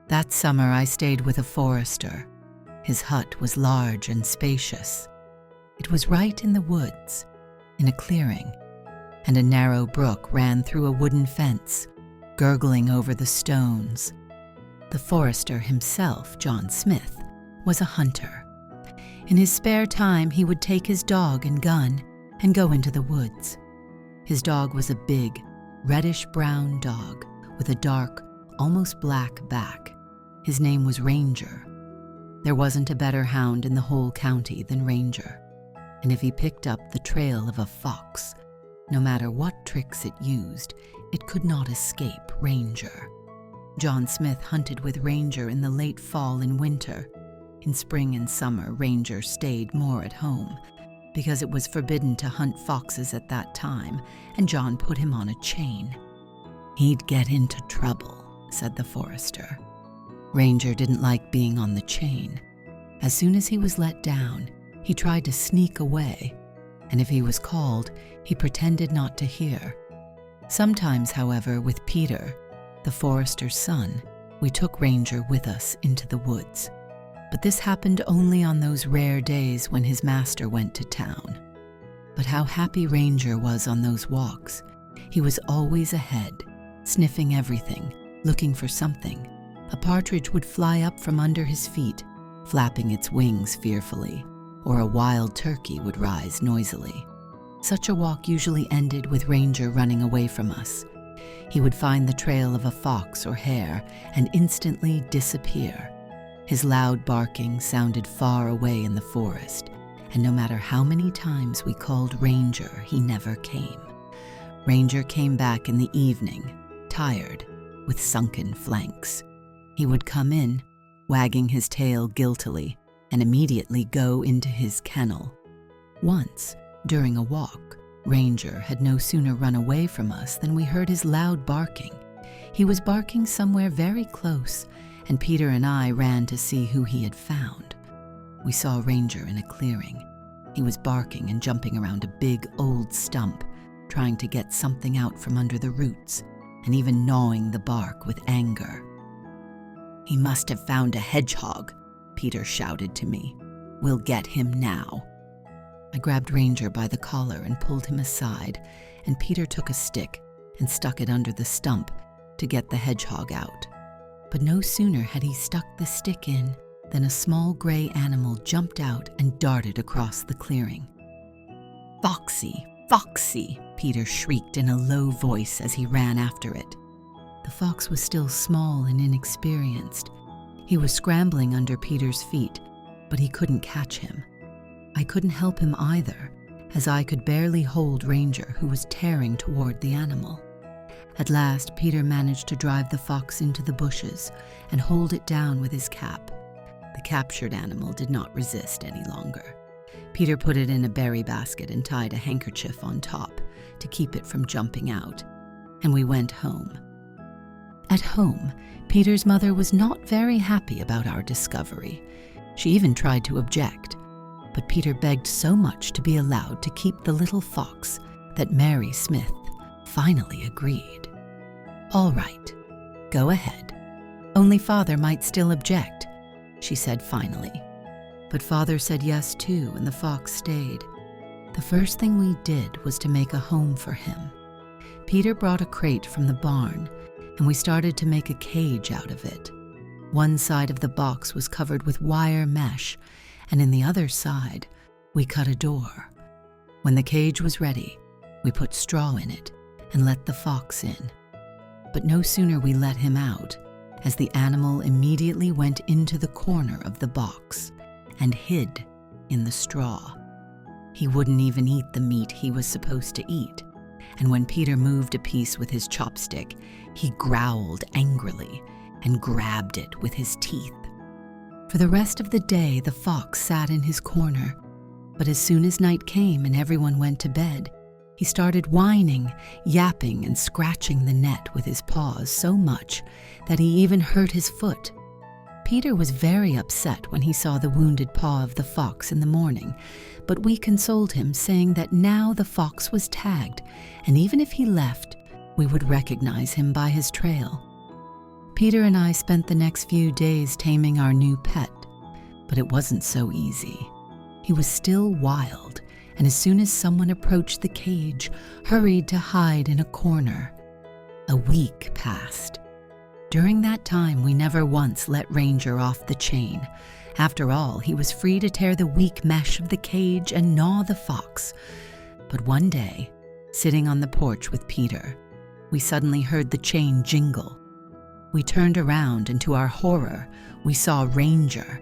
That summer I stayed with a forester. His hut was large and spacious. It was right in the woods, in a clearing, and a narrow brook ran through a wooden fence, gurgling over the stones. The forester himself, John Smith, was a hunter. In his spare time, he would take his dog and gun and go into the woods. His dog was a big, reddish-brown dog with a dark, almost black back. His name was Ranger. There wasn't a better hound in the whole county than Ranger, and if he picked up the trail of a fox, no matter what tricks it used, it could not escape Ranger. John Smith hunted with Ranger in the late fall and winter. In spring and summer, Ranger stayed more at home, because it was forbidden to hunt foxes at that time, and John put him on a chain. He'd get into trouble, said the forester. Ranger didn't like being on the chain. As soon as he was let down, he tried to sneak away, and if he was called, he pretended not to hear. Sometimes, however, with Peter, the forester's son, we took Ranger with us into the woods. But this happened only on those rare days when his master went to town. But how happy Ranger was on those walks. He was always ahead, sniffing everything, looking for something. A partridge would fly up from under his feet, flapping its wings fearfully, or a wild turkey would rise noisily. Such a walk usually ended with Ranger running away from us. He would find the trail of a fox or hare and instantly disappear. His loud barking sounded far away in the forest, and no matter how many times we called Ranger, he never came. Ranger came back in the evening, tired, with sunken flanks. He would come in, wagging his tail guiltily, and immediately go into his kennel. Once, during a walk, Ranger had no sooner run away from us than we heard his loud barking. He was barking somewhere very close, and Peter and I ran to see who he had found. We saw Ranger in a clearing. He was barking and jumping around a big old stump, trying to get something out from under the roots, and even gnawing the bark with anger. "He must have found a hedgehog," Peter shouted to me. "We'll get him now." I grabbed Ranger by the collar and pulled him aside, and Peter took a stick and stuck it under the stump to get the hedgehog out. But no sooner had he stuck the stick in than a small gray animal jumped out and darted across the clearing. "Foxy, Foxy!" Peter shrieked in a low voice as he ran after it. The fox was still small and inexperienced. He was scrambling under Peter's feet, but he couldn't catch him. I couldn't help him either, as I could barely hold Ranger, who was tearing toward the animal. At last, Peter managed to drive the fox into the bushes and hold it down with his cap. The captured animal did not resist any longer. Peter put it in a berry basket and tied a handkerchief on top to keep it from jumping out, and we went home. At home, Peter's mother was not very happy about our discovery. She even tried to object, but Peter begged so much to be allowed to keep the little fox that Mary Smith finally agreed. "All right, go ahead. Only Father might still object," she said finally. But Father said yes too, and the fox stayed. The first thing we did was to make a home for him. Peter brought a crate from the barn, and we started to make a cage out of it. One side of the box was covered with wire mesh, and in the other side, we cut a door. When the cage was ready, we put straw in it and let the fox in. But no sooner we let him out, as the animal immediately went into the corner of the box and hid in the straw. He wouldn't even eat the meat he was supposed to eat, and when Peter moved a piece with his chopstick, he growled angrily and grabbed it with his teeth. For the rest of the day, the fox sat in his corner, but as soon as night came and everyone went to bed, he started whining, yapping, and scratching the net with his paws so much that he even hurt his foot. Peter was very upset when he saw the wounded paw of the fox in the morning, but we consoled him, saying that now the fox was tagged, and even if he left, we would recognize him by his trail. Peter and I spent the next few days taming our new pet, but it wasn't so easy. He was still wild, and as soon as someone approached the cage, hurried to hide in a corner. A week passed. During that time, we never once let Ranger off the chain. After all, he was free to tear the weak mesh of the cage and gnaw the fox. But one day, sitting on the porch with Peter, we suddenly heard the chain jingle. We turned around, and to our horror, we saw Ranger.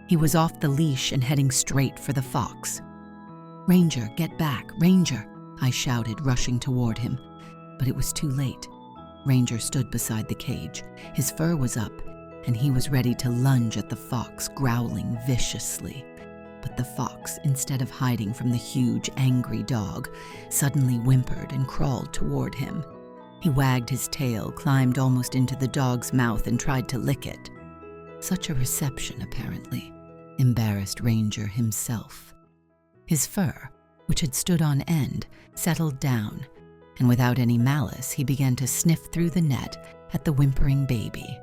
He was off the leash and heading straight for the fox. "Ranger, get back, Ranger!" I shouted, rushing toward him. But it was too late. Ranger stood beside the cage. His fur was up, and he was ready to lunge at the fox, growling viciously. But the fox, instead of hiding from the huge, angry dog, suddenly whimpered and crawled toward him. He wagged his tail, climbed almost into the dog's mouth, and tried to lick it. Such a reception, apparently, embarrassed Ranger himself. His fur, which had stood on end, settled down, and without any malice, he began to sniff through the net at the whimpering baby.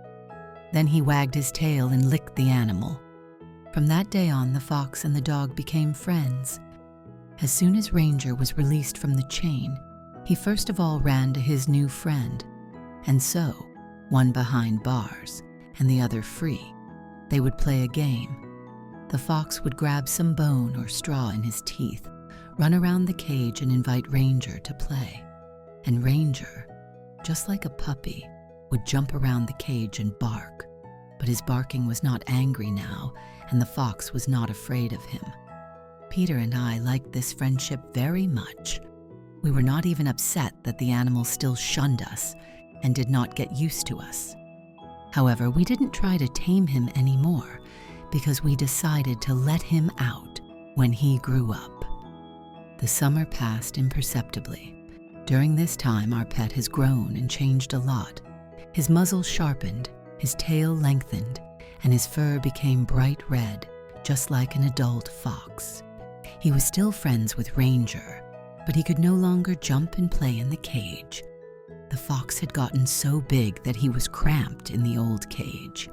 Then he wagged his tail and licked the animal. From that day on, the fox and the dog became friends. As soon as Ranger was released from the chain, he first of all ran to his new friend, and so, one behind bars and the other free, they would play a game. The fox would grab some bone or straw in his teeth, run around the cage and invite Ranger to play. And Ranger, just like a puppy, would jump around the cage and bark. But his barking was not angry now, and the fox was not afraid of him. Peter and I liked this friendship very much. We were not even upset that the animal still shunned us and did not get used to us. However, we didn't try to tame him anymore because we decided to let him out when he grew up. The summer passed imperceptibly. During this time, our pet has grown and changed a lot. His muzzle sharpened, his tail lengthened, and his fur became bright red, just like an adult fox. He was still friends with Ranger, but he could no longer jump and play in the cage. The fox had gotten so big that he was cramped in the old cage.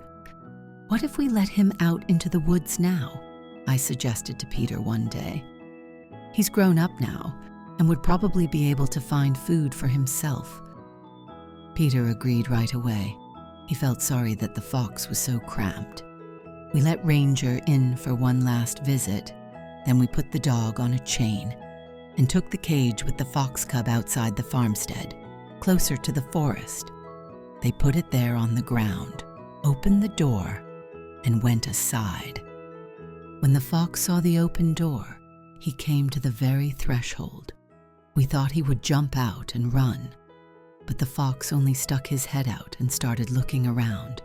"What if we let him out into the woods now?" I suggested to Peter one day. "He's grown up now and would probably be able to find food for himself." Peter agreed right away. He felt sorry that the fox was so cramped. We let Ranger in for one last visit, then we put the dog on a chain and took the cage with the fox cub outside the farmstead, closer to the forest. They put it there on the ground, opened the door, and went aside. When the fox saw the open door, he came to the very threshold. We thought he would jump out and run, but the fox only stuck his head out and started looking around.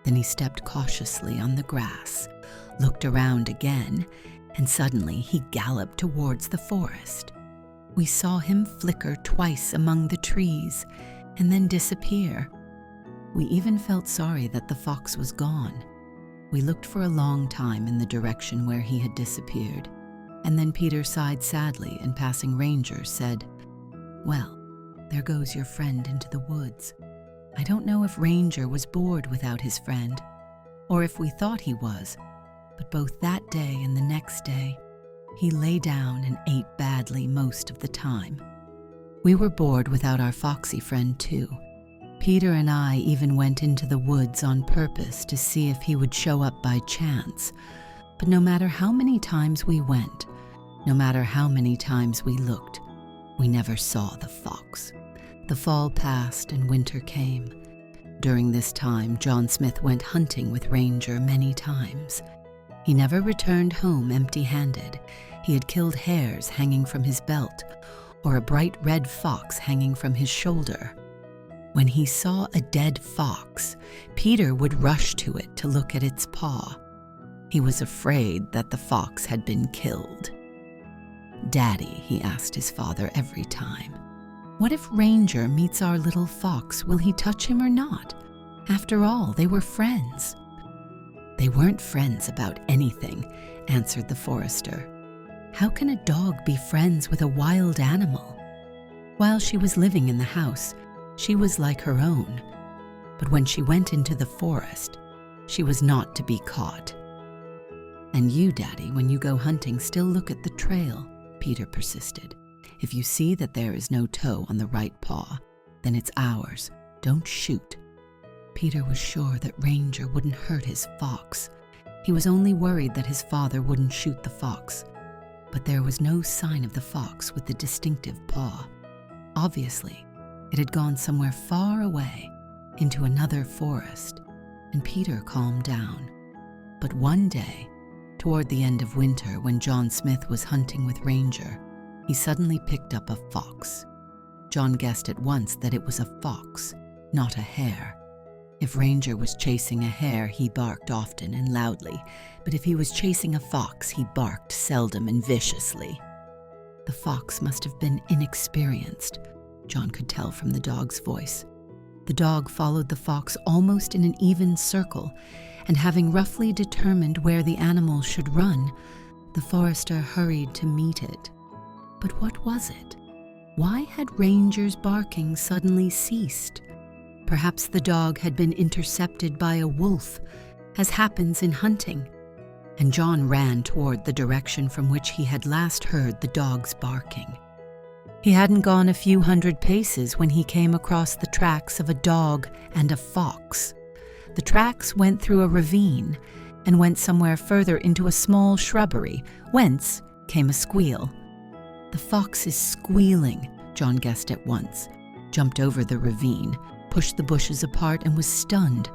Then he stepped cautiously on the grass, looked around again, and suddenly he galloped towards the forest. We saw him flicker twice among the trees and then disappear. We even felt sorry that the fox was gone. We looked for a long time in the direction where he had disappeared, and then Peter sighed sadly and passing Ranger said, "Well, there goes your friend into the woods." I don't know if Ranger was bored without his friend, or if we thought he was, but both that day and the next day, he lay down and ate badly most of the time. We were bored without our foxy friend too. Peter and I even went into the woods on purpose to see if he would show up by chance, but no matter how many times we went, no matter how many times we looked, we never saw the fox. The fall passed and winter came. During this time, John Smith went hunting with Ranger many times. He never returned home empty-handed. He had killed hares hanging from his belt, or a bright red fox hanging from his shoulder. When he saw a dead fox, Peter would rush to it to look at its paw. He was afraid that the fox had been killed. "Daddy," he asked his father every time, "what if Ranger meets our little fox? Will he touch him or not? After all, they were friends." "They weren't friends about anything," answered the forester. "How can a dog be friends with a wild animal?" While she was living in the house, she was like her own. But when she went into the forest, she was not to be caught. "And you, Daddy, when you go hunting, still look at the trail," Peter persisted. "If you see that there is no toe on the right paw, then it's ours. Don't shoot." Peter was sure that Ranger wouldn't hurt his fox. He was only worried that his father wouldn't shoot the fox. But there was no sign of the fox with the distinctive paw. Obviously, it had gone somewhere far away, into another forest, and Peter calmed down. But one day, toward the end of winter, when John Smith was hunting with Ranger, he suddenly picked up a fox. John guessed at once that it was a fox, not a hare. If Ranger was chasing a hare, he barked often and loudly, but if he was chasing a fox, he barked seldom and viciously. The fox must have been inexperienced, John could tell from the dog's voice. The dog followed the fox almost in an even circle, and having roughly determined where the animal should run, the forester hurried to meet it. But what was it? Why had Ranger's barking suddenly ceased? Perhaps the dog had been intercepted by a wolf, as happens in hunting, and John ran toward the direction from which he had last heard the dog's barking. He hadn't gone a few hundred paces when he came across the tracks of a dog and a fox. The tracks went through a ravine and went somewhere further into a small shrubbery, whence came a squeal. "The fox is squealing," John guessed at once, jumped over the ravine, pushed the bushes apart, and was stunned.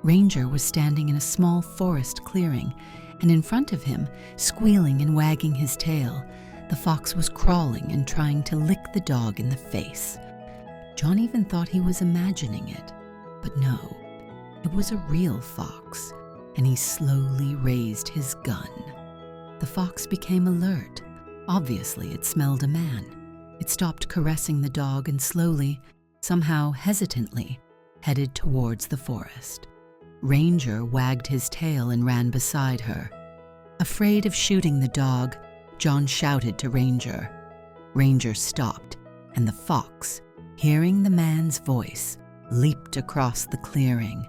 Ranger was standing in a small forest clearing, and in front of him, squealing and wagging his tail, the fox was crawling and trying to lick the dog in the face. John even thought he was imagining it, but no, it was a real fox, and he slowly raised his gun. The fox became alert. Obviously, it smelled a man. It stopped caressing the dog and slowly, somehow hesitantly, headed towards the forest. Ranger wagged his tail and ran beside her. Afraid of shooting the dog, John shouted to Ranger. Ranger stopped, and the fox, hearing the man's voice, leaped across the clearing.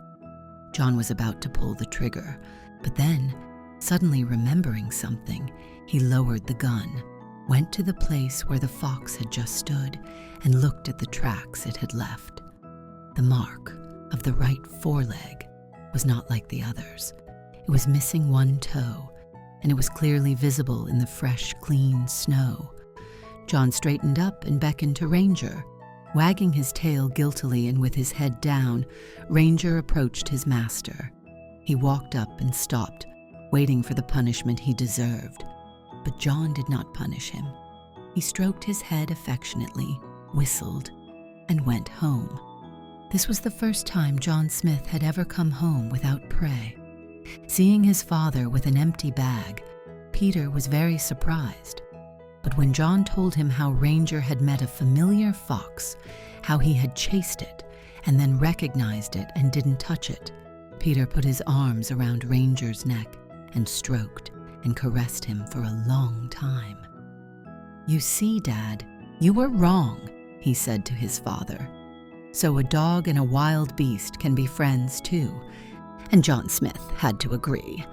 John was about to pull the trigger, but then, suddenly remembering something, he lowered the gun, went to the place where the fox had just stood, and looked at the tracks it had left. The mark of the right foreleg was not like the others. It was missing one toe, and it was clearly visible in the fresh, clean snow. John straightened up and beckoned to Ranger. Wagging his tail guiltily and with his head down, Ranger approached his master. He walked up and stopped, waiting for the punishment he deserved. But John did not punish him. He stroked his head affectionately, whistled, and went home. This was the first time John Smith had ever come home without prey. Seeing his father with an empty bag, Peter was very surprised. But when John told him how Ranger had met a familiar fox, how he had chased it, and then recognized it and didn't touch it, Peter put his arms around Ranger's neck and stroked and caressed him for a long time. "You see, Dad, you were wrong," he said to his father. "So a dog and a wild beast can be friends too." And John Smith had to agree.